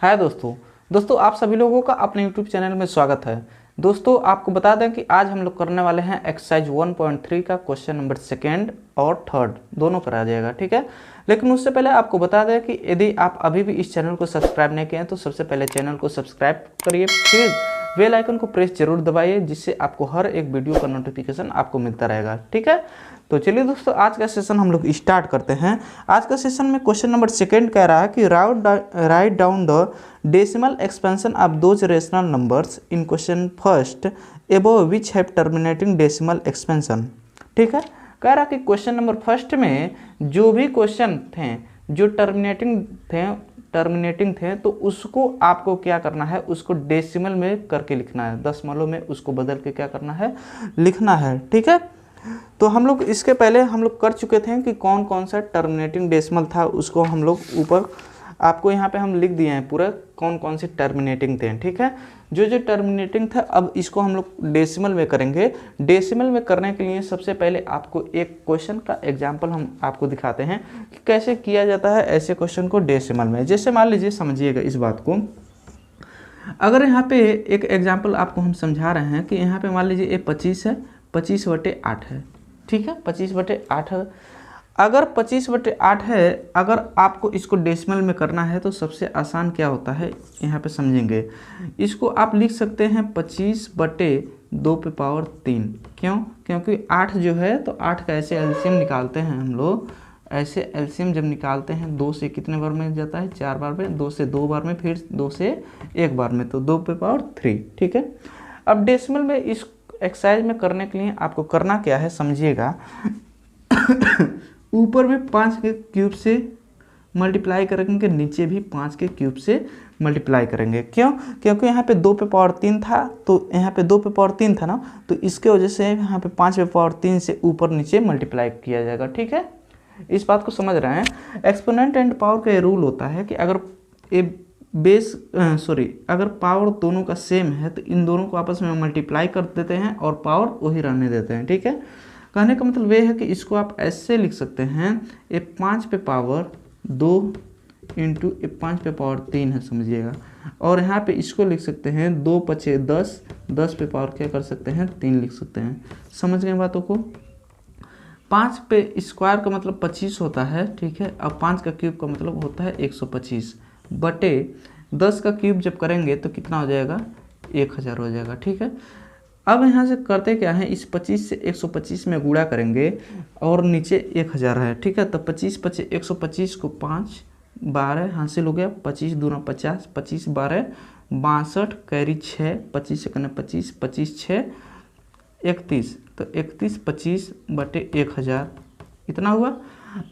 हाय दोस्तों आप सभी लोगों का अपने यूट्यूब चैनल में स्वागत है। दोस्तों आपको बता दें कि आज हम लोग करने वाले हैं एक्सरसाइज 1.3 का क्वेश्चन नंबर सेकेंड और थर्ड दोनों पर आ जाएगा, ठीक है। लेकिन उससे पहले आपको बता दें कि यदि आप अभी भी इस चैनल को सब्सक्राइब नहीं किए हैं तो सबसे पहले चैनल को सब्सक्राइब करिए, फिर बेल आइकन को प्रेस जरूर दबाइए, जिससे आपको हर एक वीडियो का नोटिफिकेशन आपको मिलता रहेगा, ठीक है। तो चलिए दोस्तों आज का सेशन हम लोग स्टार्ट करते हैं। आज का सेशन में क्वेश्चन नंबर सेकेंड कह रहा है कि write down the decimal expansion of those rational numbers in question first above which have terminating decimal expansion, ठीक है। कह रहा कि क्वेश्चन नंबर फर्स्ट में जो भी क्वेश्चन थे जो टर्मिनेटिंग थे तो उसको आपको क्या करना है, उसको डेसिमल में करके लिखना है, दशमलव में उसको बदल के क्या करना है, लिखना है, ठीक है। तो हम लोग इसके पहले हम लोग कर चुके थे कि कौन कौन सा टर्मिनेटिंग डेसिमल था, उसको हम लोग ऊपर आपको यहाँ पे हम लिख दिए हैं पूरा कौन कौन से टर्मिनेटिंग थे, ठीक है। जो टर्मिनेटिंग था अब इसको हम लोग डेसिमल में करेंगे। डेसिमल में करने के लिए सबसे पहले आपको एक क्वेश्चन का एग्जाम्पल हम आपको दिखाते हैं कि कैसे किया जाता है ऐसे क्वेश्चन को डेसिमल में। जैसे मान लीजिए, समझिएगा इस बात को, अगर यहाँ पे एक एग्जाम्पल आपको हम समझा रहे हैं कि यहाँ पे मान लीजिए ये 25 है, 25/8 है, ठीक है, 25/8 है। अगर 25/8 है, अगर आपको इसको डेसिमल में करना है तो सबसे आसान क्या होता है यहाँ पे समझेंगे। इसको आप लिख सकते हैं 25/2 क्यों? क्योंकि 8 जो है तो 8 का ऐसे एलसीएम निकालते हैं हम लोग। ऐसे एलसीएम जब निकालते हैं 2 से कितने बार में जाता है, 4 बार में, 2 से 2 बार में, फिर 2 से 1 बार में, तो 2/3, ठीक है। अब डेसिमल में इस एक्सरसाइज में करने के लिए आपको करना क्या है समझिएगा। ऊपर भी 5 के क्यूब से मल्टीप्लाई करेंगे, नीचे भी 5 के क्यूब से मल्टीप्लाई करेंगे। क्यों? क्योंकि यहाँ पे 2/3 था, तो यहाँ पे 2/3 था ना, तो इसके वजह से यहाँ पे 5/3 से ऊपर नीचे मल्टीप्लाई किया जाएगा, ठीक है। इस बात को समझ रहे हैं। एक्सपोनेंट एंड पावर का ये रूल होता है कि अगर अगर पावर दोनों का सेम है तो इन दोनों को आपस में मल्टीप्लाई कर देते हैं और पावर वही रहने देते हैं, ठीक है। कहने का मतलब ये है कि इसको आप ऐसे लिख सकते हैं, ये 5/2 इंटू 5/3 है, समझिएगा। और यहाँ पे इसको लिख सकते हैं 2×5 = 10, 10 पे पावर क्या कर सकते हैं, 3 लिख सकते हैं। समझ गए बातों को। 5 पे स्क्वायर का मतलब 25 होता है, ठीक है। अब 5 का क्यूब का मतलब होता है 125 बटे 10 का क्यूब जब करेंगे तो कितना हो जाएगा, 1000 हो जाएगा, ठीक है। अब यहाँ से करते क्या है, इस 25 से 125 में गुणा करेंगे और नीचे 1000 है, ठीक है। तो 25×5 = 125 को 5 12 हासिल हो गया, 25 दूना 50, 25 12 62, कैरी 6, 25 से करना 25, 25 6 31, तो 31/25/1000 इतना हुआ।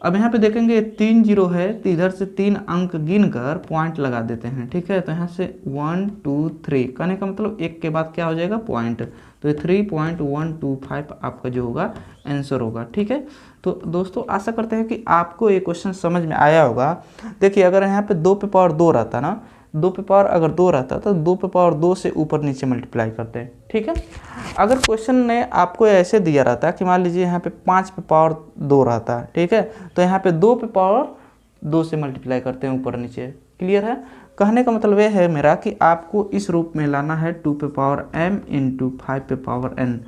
अब यहाँ पे देखेंगे 3 0 है, तो इधर से 3 अंक गिनकर पॉइंट लगा देते हैं, ठीक है। तो यहाँ से 1 2 3 कहने का मतलब एक के बाद क्या हो जाएगा, पॉइंट, तो 3.125 आपका जो होगा आंसर होगा, ठीक है। तो दोस्तों आशा करते हैं कि आपको ये क्वेश्चन समझ में आया होगा। देखिए अगर यहाँ पे 2/2 रहता ना, 2/2 रहता तो 2/2 से ऊपर नीचे मल्टीप्लाई करते हैं, ठीक है। अगर क्वेश्चन ने आपको ऐसे दिया रहता कि मान लीजिए यहाँ पे 5/2 रहता, ठीक है, तो यहाँ पे 2/2 से मल्टीप्लाई करते हैं ऊपर नीचे, क्लियर है। कहने का मतलब यह है मेरा कि आपको इस रूप में लाना है 2m × 5n,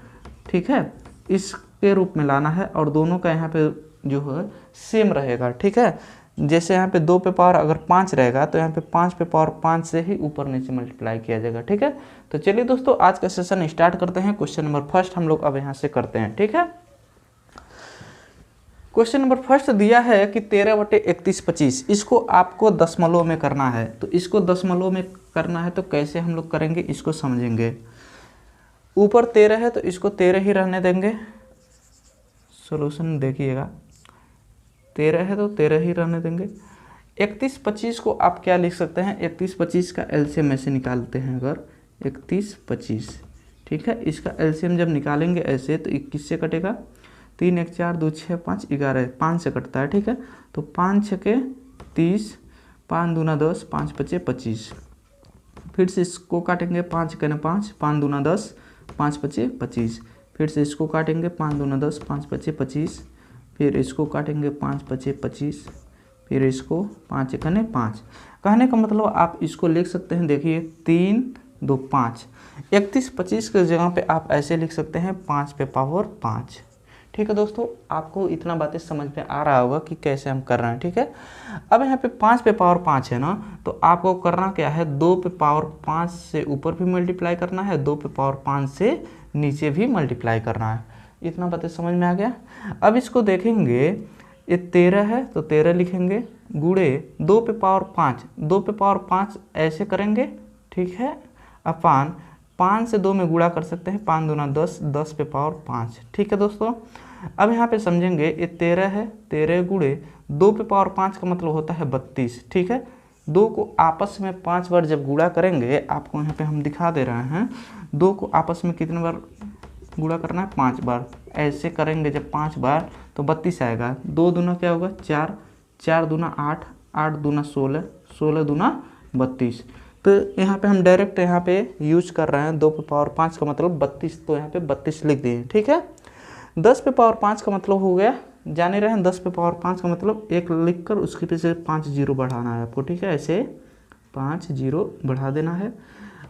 ठीक है, इसके रूप में लाना है और दोनों का यहाँ पे जो है सेम रहेगा, ठीक है। जैसे यहाँ पे 2 अगर 5 रहेगा तो यहाँ पे 5/5 से ही ऊपर नीचे मल्टीप्लाई किया जाएगा, ठीक है। तो चलिए दोस्तों आज का सेशन स्टार्ट करते हैं। क्वेश्चन नंबर फर्स्ट हम लोग अब यहाँ से करते हैं, ठीक है। क्वेश्चन नंबर फर्स्ट दिया है कि 13/31/25, इसको आपको दशमलव में करना है। तो इसको दशमलव में करना है तो कैसे हम लोग करेंगे इसको समझेंगे। ऊपर 13 है तो इसको 13 ही रहने देंगे, सोल्यूशन देखिएगा, 13 है तो 13 ही रहने देंगे। 31/25 को आप क्या लिख सकते हैं, 31/25 का एलसीएम ऐसे निकालते हैं, अगर 31/25, ठीक है, इसका एलसीएम जब निकालेंगे ऐसे तो 21 से कटेगा, 3 1 4 2 6 5 11 5 से कटता है, ठीक है। तो 5 6 30, 5 दूना 10, 5 5 25, फिर से इसको काटेंगे, 5 कहना 5, 5 दूना 10, 5 5 25, फिर से इसको काटेंगे, 5 दूना 10, 5 5 25, फिर इसको काटेंगे, 5 5 25, फिर इसको 5 एकने 5। कहने का मतलब आप इसको लिख सकते हैं, देखिए 3 2 5। 31 25 की जगह पे आप ऐसे लिख सकते हैं 5 पे पावर 5। ठीक है दोस्तों, आपको इतना बातें समझ में आ रहा होगा कि कैसे हम कर रहे हैं। ठीक है, अब यहाँ पे 5 पे पावर 5 है ना, तो आपको करना क्या है, 2 पे पावर 5 से ऊपर भी मल्टीप्लाई करना है, 2 पे पावर 5 से नीचे भी मल्टीप्लाई करना है। इतना बातें समझ में आ गया। अब इसको देखेंगे, ये 13 है तो 13 लिखेंगे, गुणे 2 पे पावर 5, 2 पे पावर 5 ऐसे करेंगे। ठीक है, अपान 5 से 2 में गुणा कर सकते हैं, 5 दूना 10, 10 पे पावर 5। ठीक है दोस्तों, अब यहाँ पे समझेंगे, ये 13 है, 13 गुणे 2 पे पावर 5 का मतलब होता है 32। ठीक है, 2 को आपस में 5 बार जब गुणा करेंगे, आपको यहाँ पे हम दिखा दे रहे हैं, 2 को आपस में कितने बार गुणा करना है, 5 बार। ऐसे करेंगे जब 5 बार तो 32 आएगा। 2 दूना क्या होगा 4, 4 दूना 8, 8 दूना 16, 16 दूना 32। तो यहाँ पे हम डायरेक्ट यहाँ पे यूज कर रहे हैं 2 पे पावर 5 का मतलब 32, तो यहाँ पे 32 लिख दिए। ठीक है, 10 पे पावर 5 का मतलब हो गया, जान ही रहे हैं 10 पे पावर 5 का मतलब 1 लिख कर उसके पीछे 5 जीरो बढ़ाना है आपको। ठीक है, ऐसे 5 जीरो बढ़ा देना है।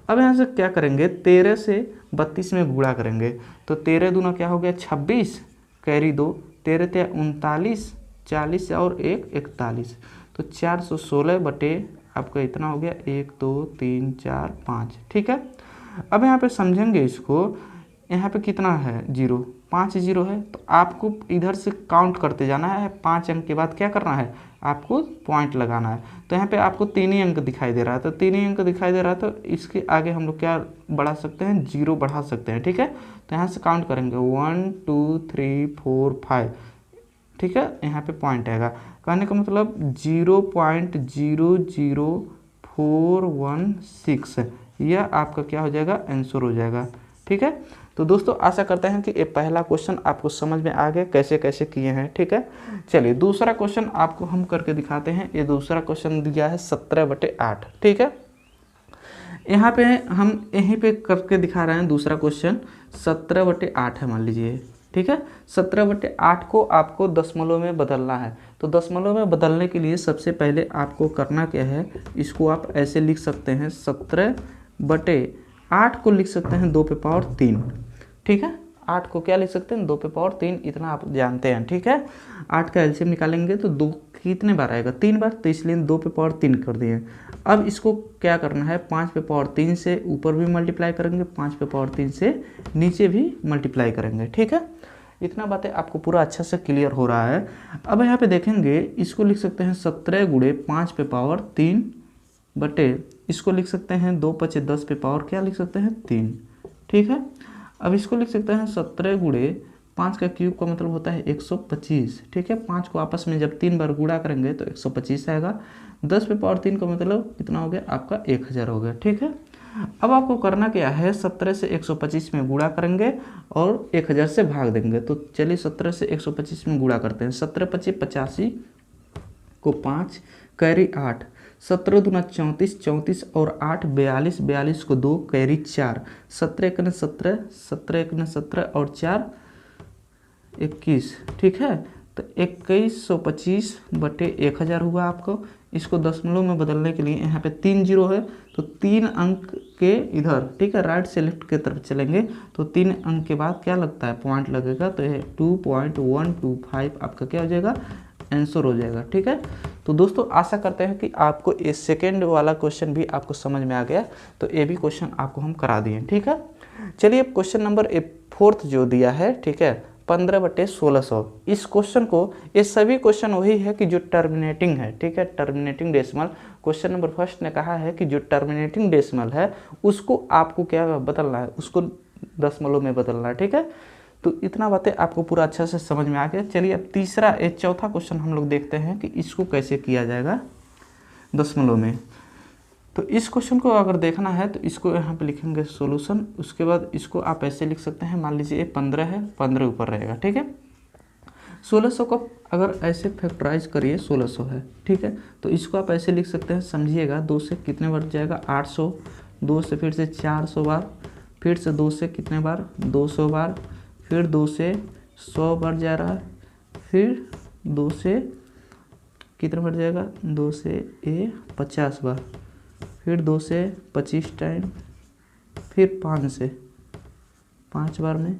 अब यहाँ से क्या करेंगे, 13 से 32 में गुणा करेंगे, तो 13 दूना क्या हो गया 26, कैरी 2, 13 ते 39, 40 और 1 41, तो 416 बटे आपका इतना हो गया 1 2 3 4 5। ठीक है, अब यहाँ पे समझेंगे इसको, यहाँ पे कितना है जीरो, 5 जीरो है, तो आपको इधर से काउंट करते जाना है। 5 अंक के बाद क्या करना है, आपको पॉइंट लगाना है। तो यहाँ पे आपको 3 ही अंक दिखाई दे रहा है, तो 3 ही अंक दिखाई दे रहा है, तो इसके आगे हम लोग क्या बढ़ा सकते हैं, जीरो बढ़ा सकते हैं। ठीक है, तो यहाँ से काउंट करेंगे 1 2 3 4 5। ठीक है, यहाँ पे पॉइंट आएगा, कहने का मतलब 0.00416, यह आपका क्या हो जाएगा, आंसर हो जाएगा। ठीक है, तो दोस्तों आशा करते हैं कि ये पहला क्वेश्चन आपको समझ में आ गया कैसे कैसे किए हैं। ठीक है, चलिए दूसरा क्वेश्चन आपको हम करके दिखाते हैं। ये दूसरा क्वेश्चन दिया है 17/8। ठीक है, यहाँ पे हम यहीं पे करके दिखा रहे हैं। दूसरा क्वेश्चन 17/8 है मान लीजिए। ठीक है, 17/8 को आपको दशमलव में बदलना है। तो दशमलव में बदलने के लिए सबसे पहले आपको करना क्या है, इसको आप ऐसे लिख सकते हैं, 17/8 को लिख सकते हैं 2 पे पावर 3। ठीक है, 8 को क्या लिख सकते हैं, 2 पे पावर 3, इतना आप जानते हैं। ठीक है, 8 का एलसीएम निकालेंगे तो 2 कितने बार आएगा, 3 बार, तो इसलिए 2 पे पावर 3 कर दिए। अब इसको क्या करना है, 5 पे पावर 3 से ऊपर भी मल्टीप्लाई करेंगे, 5 पे पावर 3 से नीचे भी मल्टीप्लाई करेंगे। ठीक है, इतना बातें आपको पूरा अच्छा से क्लियर हो रहा है। अब यहाँ पे देखेंगे, इसको लिख सकते हैं 17 गुणे 5 पे पावर 3 बटे, इसको लिख सकते हैं 2 5 10 पे पावर क्या लिख सकते हैं 3। ठीक है, अब इसको लिख सकते हैं 17 गुणे 5 का क्यूब का मतलब होता है 125। ठीक है, 5 को आपस में जब 3 बार गुणा करेंगे तो 125 आएगा। 10 पे पावर 3 का मतलब कितना हो गया, आपका 1000 हो गया। ठीक है, अब आपको करना क्या है, 17 से 125 में गुणा करेंगे और 1000 से भाग देंगे। तो चलिए 17 से 125 में गुणा करते हैं। 17 25 85 को 5, कैरी 8, 17 दूना 34, 34 और 8 42, 42 को 2, कैरी 4, 17 एकने 17, 17 एकने 17 और 4 21। ठीक है, तो 2125 बटे 1000 हुआ आपको। इसको दशमलव में बदलने के लिए यहाँ पे 3 जीरो है, तो 3 अंक के इधर, ठीक है, राइट से लेफ्ट की तरफ चलेंगे तो 3 अंक के बाद क्या लगता है, पॉइंट लगेगा, तो ये 2.125 आपका क्या हो जाएगा, आंसर हो जाएगा। ठीक है, तो दोस्तों आशा करते हैं कि आपको ये सेकेंड वाला क्वेश्चन भी आपको समझ में आ गया। तो ये भी क्वेश्चन आपको हम करा दिए। ठीक है, चलिए अब क्वेश्चन नंबर 4 जो दिया है, ठीक है, 15/1600। इस क्वेश्चन को, ये सभी क्वेश्चन वही है कि जो टर्मिनेटिंग है। ठीक है, टर्मिनेटिंग डेसिमल, क्वेश्चन नंबर 1 ने कहा है कि जो टर्मिनेटिंग डेसिमल है उसको आपको क्या बदलना है, उसको दशमलव में बदलना है। ठीक है, तो इतना बातें आपको पूरा अच्छा से समझ में आ गया। चलिए अब चौथा क्वेश्चन हम लोग देखते हैं कि इसको कैसे किया जाएगा दशमलव में। तो इस क्वेश्चन को अगर देखना है तो इसको यहाँ पे लिखेंगे सॉल्यूशन। उसके बाद इसको आप ऐसे लिख सकते हैं, मान लीजिए 15 है, 15 ऊपर रहेगा। ठीक है, 1600 को अगर ऐसे फैक्टराइज करिए, 1600 है। ठीक है, तो इसको आप ऐसे लिख सकते हैं, समझिएगा 2 से कितने बार जाएगा, 800, 2 से फिर से 400 बार, फिर से 2 से कितने बार, 200 बार, फिर 2 से 100 बार जा रहा है, फिर 2 से कितने बार जाएगा, 2 से ए 50 बार, फिर 2 से 25 टाइम, फिर 5 से 5 बार में,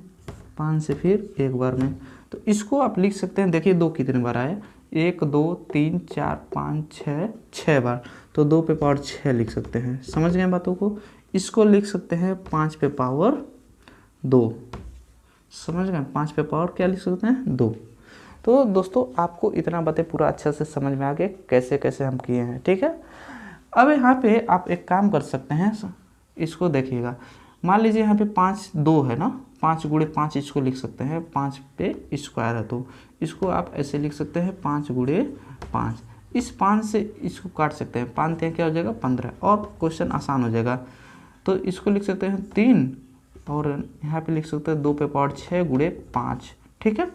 5 से फिर 1 बार में। तो इसको आप लिख सकते हैं, देखिए 2 कितने बार आए, 1 2 3 4 5 6, 6 बार, तो 2 पे पावर 6 लिख सकते हैं। समझ गए बातों को। इसको लिख सकते हैं 5 पे पावर 2, समझ गए, 5 पे पावर क्या लिख सकते हैं, 2। तो दोस्तों आपको इतना बातें पूरा अच्छा से समझ में आ गया कैसे कैसे हम किए हैं, ठीक है। अब यहाँ पे आप एक काम कर सकते हैं, इसको देखिएगा, मान लीजिए यहाँ पे 5 2 है ना, 5 गुणे 5 इसको लिख सकते हैं, 5 पे स्क्वायर है तो इसको आप ऐसे लिख सकते हैं 5 गुणे 5। इस 5 से इसको काट सकते हैं, 5 3 क्या हो जाएगा 15, और क्वेश्चन आसान हो जाएगा। तो इसको लिख सकते हैं 3, और यहाँ पे लिख सकते हैं 2 पे पावर 6 गुणे 5, ठीक है।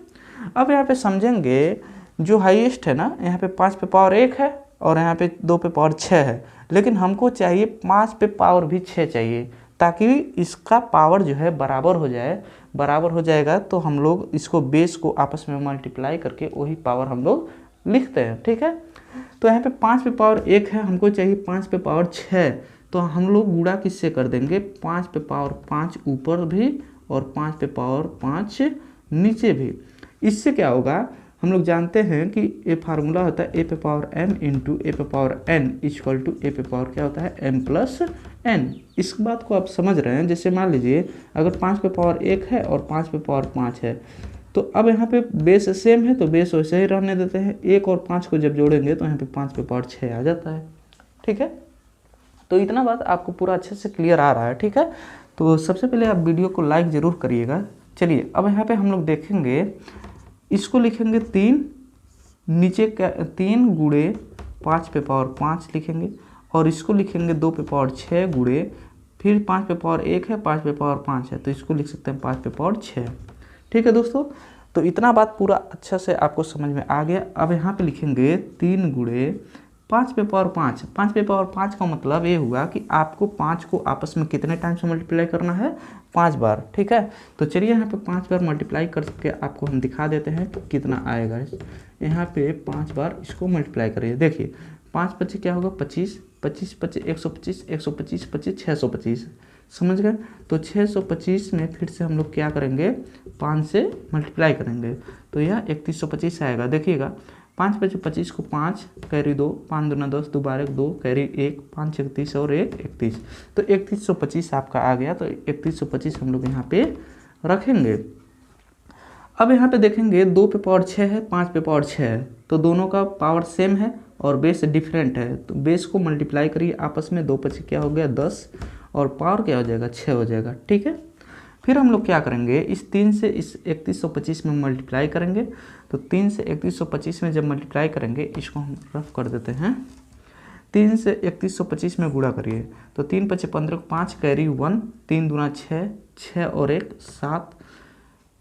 अब यहाँ पे समझेंगे जो हाईएस्ट है ना, यहाँ पे 5 पे पावर 1 है और यहाँ पे 2 पे पावर 6 है, लेकिन हमको चाहिए 5 पे पावर भी 6 चाहिए, ताकि इसका पावर जो है बराबर हो जाए। बराबर हो जाएगा तो हम लोग इसको बेस को आपस में मल्टीप्लाई करके वही पावर हम लोग लिखते हैं, ठीक है। तो यहाँ पे 5 पे पावर 1 है, हमको चाहिए 5 पे पावर 6, तो हम लोग गुणा किससे कर देंगे, 5 पे पावर 5 ऊपर भी और 5 पे पावर 5 नीचे भी। इससे क्या होगा, हम लोग जानते हैं कि ये फार्मूला होता है ए पे पावर m इंटू ए पे पावर n इक्वल टू ए पे पावर क्या होता है m प्लस n। इस बात को आप समझ रहे हैं। जैसे मान लीजिए अगर 5 पे पावर 1 है और 5 पे पावर 5 है, तो अब यहाँ पे बेस सेम है तो बेस वैसे ही रहने देते हैं। 1 और 5 को जब जोड़ेंगे तो यहाँ पे 5 पे पावर 6 आ जाता है, ठीक है। तो इतना बात आपको पूरा अच्छे से क्लियर आ रहा है, ठीक है। तो सबसे पहले आप वीडियो को लाइक ज़रूर करिएगा। चलिए अब यहाँ पे हम लोग देखेंगे, इसको लिखेंगे 3, नीचे का 3 गुणे 5 पे पावर 5 लिखेंगे, और इसको लिखेंगे 2 पे पावर 6 गुणे, फिर 5 पे पावर 1 है, 5 पे पावर 5 है, तो इसको लिख सकते हैं 5 पे पावर 6, ठीक है दोस्तों। तो इतना बात पूरा अच्छा से आपको समझ में आ गया। अब यहाँ पे लिखेंगे 3 गुणे 5 पे पावर 5। 5 पे पावर 5 का मतलब ये हुआ कि आपको 5 को आपस में कितने टाइम से मल्टीप्लाई करना है, 5 बार, ठीक है। तो चलिए यहाँ पे 5 बार मल्टीप्लाई करके आपको हम दिखा देते हैं कि कितना आएगा। यहाँ पे 5 बार इसको मल्टीप्लाई करिए, देखिए 5 25 क्या होगा 25, 25 25 125, 125 25 625, समझ गए। तो 625 में फिर से हम लोग क्या करेंगे, 5 से मल्टीप्लाई करेंगे, तो यह 3125 आएगा। देखिएगा 5 25 25 को 5 कैरी 2, 5 दूना 10, 2 बार 2 कैरी 1, 5 31 और 1 31, तो 3125 आपका आ गया। तो 3125 हम लोग यहाँ पे रखेंगे। अब यहाँ पे देखेंगे 2 पे पावर 6 है, 5 पे पावर 6 है, तो दोनों का पावर सेम है और बेस डिफरेंट है, तो बेस को मल्टीप्लाई करिए आपस में, 2 25 क्या हो गया 10, और पावर क्या हो जाएगा 6 हो जाएगा, ठीक है। फिर हम लोग क्या करेंगे, इस 3 से इस 3125 में मल्टीप्लाई करेंगे, तो 3 से 3125 में जब मल्टीप्लाई करेंगे, इसको हम रफ कर देते हैं, 3 से 3125 में गुणा करिए, तो 3 25 15 5 कैरी 1, 3 दूना 6, 6 और 1 7,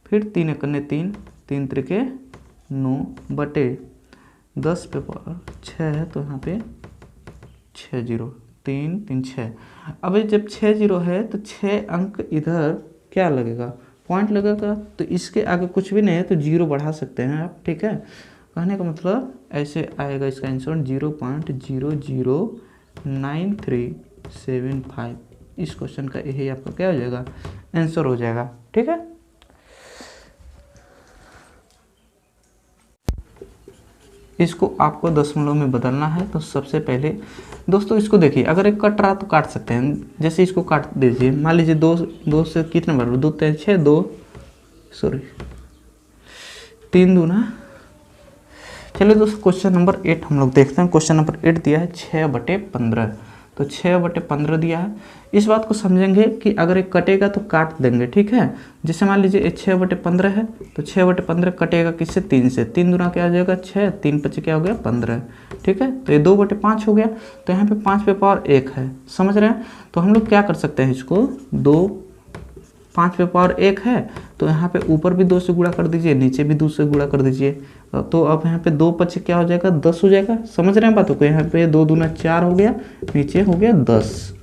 फिर 3 एकने 3, 3 त्रिके 9 बटे 10 पे पावर 6 है, तो यहाँ पे 6 0 3 3 6। अब जब 6 0 है तो 6 अंक इधर क्या लगेगा, पॉइंट लगेगा, तो इसके आगे कुछ भी नहीं है तो 0 बढ़ा सकते हैं आप, ठीक है। कहने का मतलब ऐसे आएगा इसका आंसर 0.009375। इस क्वेश्चन का यही आपका क्या हो जाएगा, आंसर हो जाएगा, ठीक है। इसको आपको दशमलव में बदलना है, तो सबसे पहले दोस्तों इसको देखिए, अगर एक कट रहा तो काट सकते हैं। जैसे इसको काट दीजिए, मान लीजिए 2 से कितने बार 2 3 6 2 3 दूना। चलिए दोस्तों क्वेश्चन नंबर 8 हम लोग देखते हैं। क्वेश्चन नंबर 8 दिया है 6/15, तो 6/15 दिया है। इस बात को समझेंगे कि अगर एक कटेगा तो काट देंगे, ठीक है। जैसे मान लीजिए 6/15 है, तो 6/15 कटेगा किससे, 3 से, 3 दूना क्या हो जाएगा 6, 3 25 क्या हो गया 15, ठीक है। तो ये 2/5 हो गया, तो यहाँ पे 5 पे पावर 1 है, समझ रहे हैं। तो हम लोग क्या कर सकते हैं, इसको 5 पे पावर 1 है, तो यहाँ पे ऊपर भी 2 से गुणा कर दीजिए, नीचे भी 2 से गुणा कर दीजिए, तो अब यहाँ पे 2 25 क्या हो जाएगा 10 हो जाएगा, समझ रहे हैं बातों को। यहाँ पे 2 दूना 4 हो गया, नीचे हो गया 10,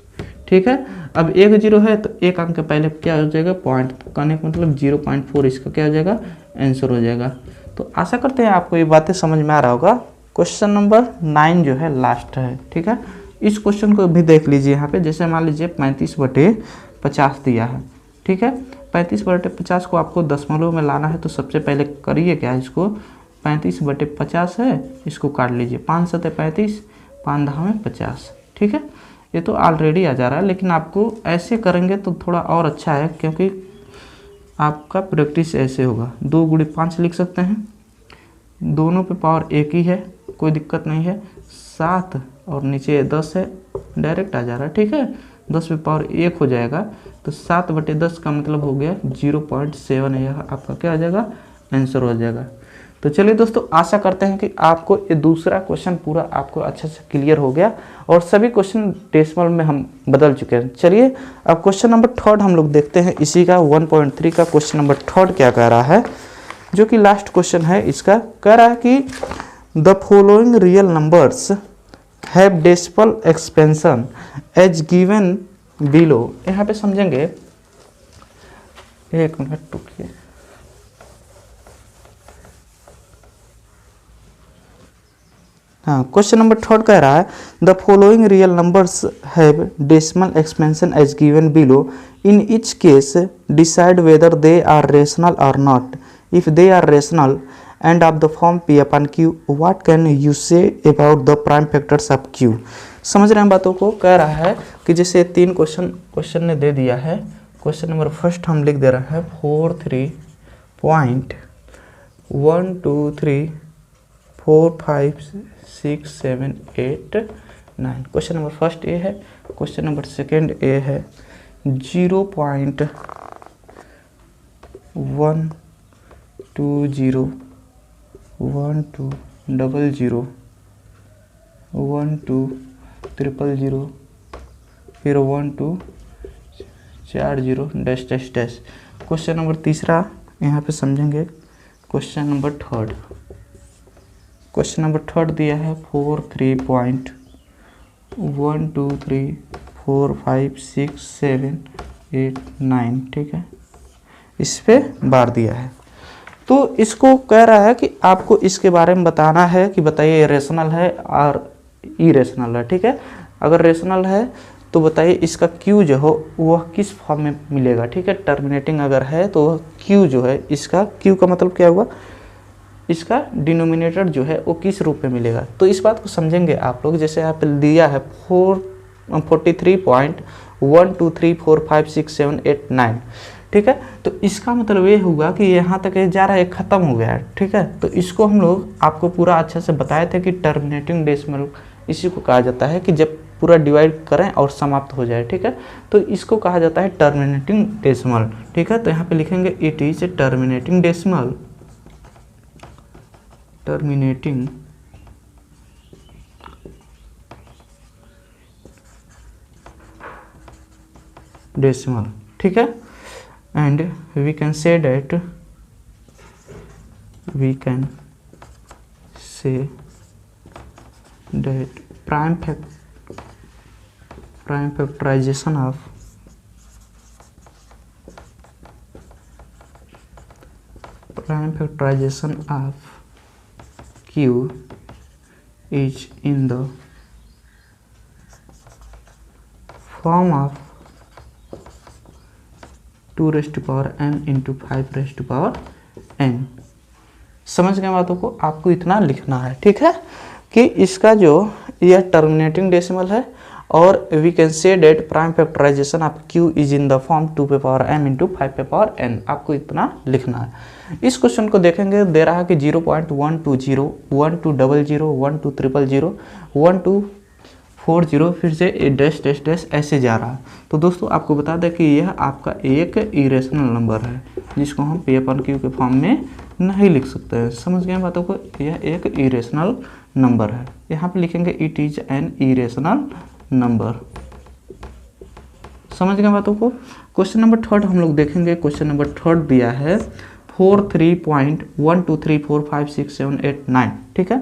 ठीक है। अब 1 0 है तो एक अंक के पहले क्या हो जाएगा, पॉइंट, कहने का मतलब 0.4 इसका क्या हो जाएगा, आंसर हो जाएगा। तो आशा करते हैं आपको ये बातें समझ में आ रहा होगा। क्वेश्चन नंबर 9 जो है लास्ट है, ठीक है। इस क्वेश्चन को भी देख लीजिए यहाँ पे। जैसे मान लीजिए 35/50 दिया है, ठीक है। 35/50 को आपको दशमलव में लाना है, तो सबसे पहले करिए क्या, इसको 35/50 है, इसको काट लीजिए। 5 7 35, 5 10 50, ठीक है। ये तो ऑलरेडी आ जा रहा है, लेकिन आपको ऐसे करेंगे तो थोड़ा और अच्छा है, क्योंकि आपका प्रैक्टिस ऐसे होगा। 2 × 5 लिख सकते हैं, दोनों पे पावर एक ही है, कोई दिक्कत नहीं है। 7 और नीचे 10 है, डायरेक्ट आ जा रहा है, ठीक है। 10 पे पावर 1 हो जाएगा, तो 7/10 का मतलब हो गया 0.7। यह आपका क्या आ जाएगा, आंसर हो जाएगा। तो चलिए दोस्तों, आशा करते हैं कि आपको ये दूसरा क्वेश्चन पूरा आपको अच्छे से क्लियर हो गया और सभी क्वेश्चन डेसिमल में हम बदल चुके हैं। चलिए अब क्वेश्चन नंबर 3 हम लोग देखते हैं। इसी का 1.3 का क्वेश्चन नंबर 3 क्या कह रहा है, जो कि लास्ट क्वेश्चन है। इसका कह रहा है कि the following real numbers have decimal expansion as given below. यहाँ पे समझेंगे, एक मिनट रुकिए। हाँ, क्वेश्चन नंबर 3 कह रहा है the following real numbers have decimal expansion as given below. In each case decide whether they are rational or not. If they are rational and of the form P/Q, what can you say about the prime factors of Q? समझ रहे हैं बातों को। कह रहा है कि जैसे 3 क्वेश्चन ने दे दिया है। क्वेश्चन नंबर फर्स्ट हम लिख दे रहा है 43.123456789। क्वेश्चन नंबर फर्स्ट ए है। क्वेश्चन नंबर सेकेंड ए है 0.120 1200 1200 फिर 1240 dash dash dash. Question number तीसरा यहाँ पे समझेंगे। क्वेश्चन नंबर थर्ड दिया है 43.123456789, ठीक है। इस पे बार दिया है। तो इसको कह रहा है कि आपको इसके बारे में बताना है कि बताइए रेशनल है और इरेशनल है, ठीक है। अगर रेशनल है तो बताइए इसका क्यू जो हो वह किस फॉर्म में मिलेगा, ठीक है। टर्मिनेटिंग अगर है तो वह क्यू जो है, इसका क्यू का मतलब क्या हुआ, इसका डिनोमिनेटर जो है वो किस रूप में मिलेगा। तो इस बात को समझेंगे आप लोग। जैसे यहाँ पे दिया है 43.123456789, ठीक है। तो इसका मतलब ये होगा कि यहाँ तक जा रहा है, ख़त्म हो गया है, ठीक है। तो इसको हम लोग आपको पूरा अच्छे से बताए थे कि टर्मिनेटिंग डेसिमल इसी को कहा जाता है, कि जब पूरा डिवाइड करें और समाप्त हो जाए, ठीक है। तो इसको कहा जाता है टर्मिनेटिंग डेसिमल, ठीक है। तो यहाँ पे लिखेंगे it is a terminating decimal, terminating decimal, ठीक है। And we can say that prime factorization of Q is in the form of 2m into 5m। समझ गए बातों को। आपको इतना लिखना है, ठीक है, कि इसका जो यह टर्मिनेटिंग डेसिमल है और we can say that prime factorization of q is in the form 2m into 5n। आपको इतना लिखना है। इस क्वेश्चन को देखेंगे, दे रहा है कि 0.120 1200 12300 1240 फिर से डैश डैश डैश ऐसे जा रहा है। तो दोस्तों आपको बता दें कि यह आपका एक इरेशनल नंबर है, जिसको हम P/Q के फॉर्म में नहीं लिख सकते हैं। समझ गए बातों को। यह एक इरेशनल नंबर है। यहाँ पे लिखेंगे it is an irrational number. समझ गए बातों को। क्वेश्चन नंबर 3 हम लोग देखेंगे। क्वेश्चन नंबर 3 दिया है 43.123456789, ठीक है।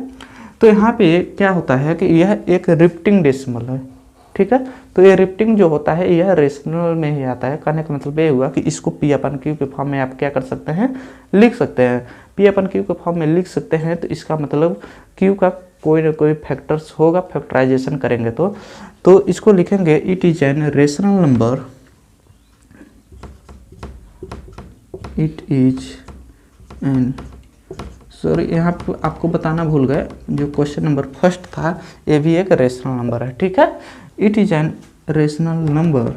तो यहाँ पे क्या होता है कि यह एक रिपीटिंग डेसिमल है, ठीक है। तो ये रिपीटिंग जो होता है यह रेशनल में ही आता है। कहने का मतलब ये हुआ कि इसको P/Q के फॉर्म में आप क्या कर सकते हैं, लिख सकते हैं। P/Q के फॉर्म में लिख सकते हैं, तो इसका मतलब Q का कोई ना कोई फैक्टर्स होगा फैक्टराइजेशन करेंगे तो इसको लिखेंगे it is an rational number, it is N, sorry यहाँ पे आपको बताना भूल गए, जो क्वेश्चन नंबर फर्स्ट था ये भी एक रेशनल नंबर है, ठीक है। It is an rational number,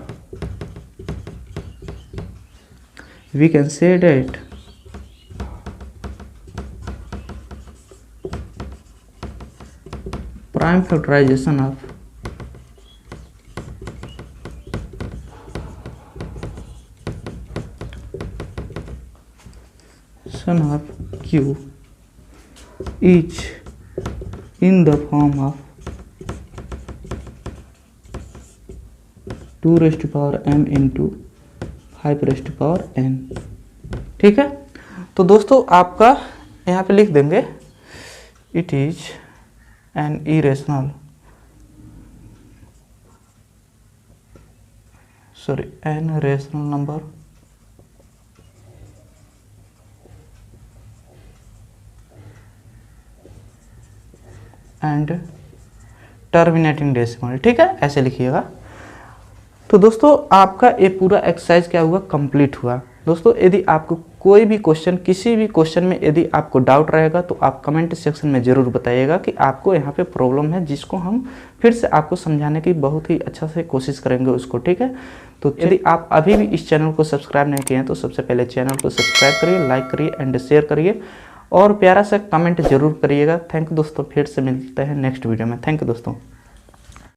we can say that prime factorization of son of q is in the form of 2 raised to power m into 5 raised to power n, ठीक है। तो दोस्तों आपका यहाँ पे लिख देंगे it is an irrational, sorry N rational number and terminating decimal, ठीक है, ऐसे लिखिएगा। तो दोस्तों आपका ये पूरा एक्सरसाइज क्या हुआ, कंप्लीट हुआ। दोस्तों यदि आपको कोई भी क्वेश्चन, किसी भी क्वेश्चन में यदि आपको डाउट रहेगा तो आप कमेंट सेक्शन में ज़रूर बताइएगा कि आपको यहाँ पे प्रॉब्लम है, जिसको हम फिर से आपको समझाने की बहुत ही अच्छा से कोशिश करेंगे उसको, ठीक है। तो यदि आप अभी भी इस चैनल को सब्सक्राइब नहीं किए हैं तो सबसे पहले चैनल को सब्सक्राइब करिए, लाइक करिए एंड शेयर करिए और प्यारा सा कमेंट जरूर करिएगा। थैंक यू दोस्तों, फिर से मिलते हैं नेक्स्ट वीडियो में। थैंक यू दोस्तों।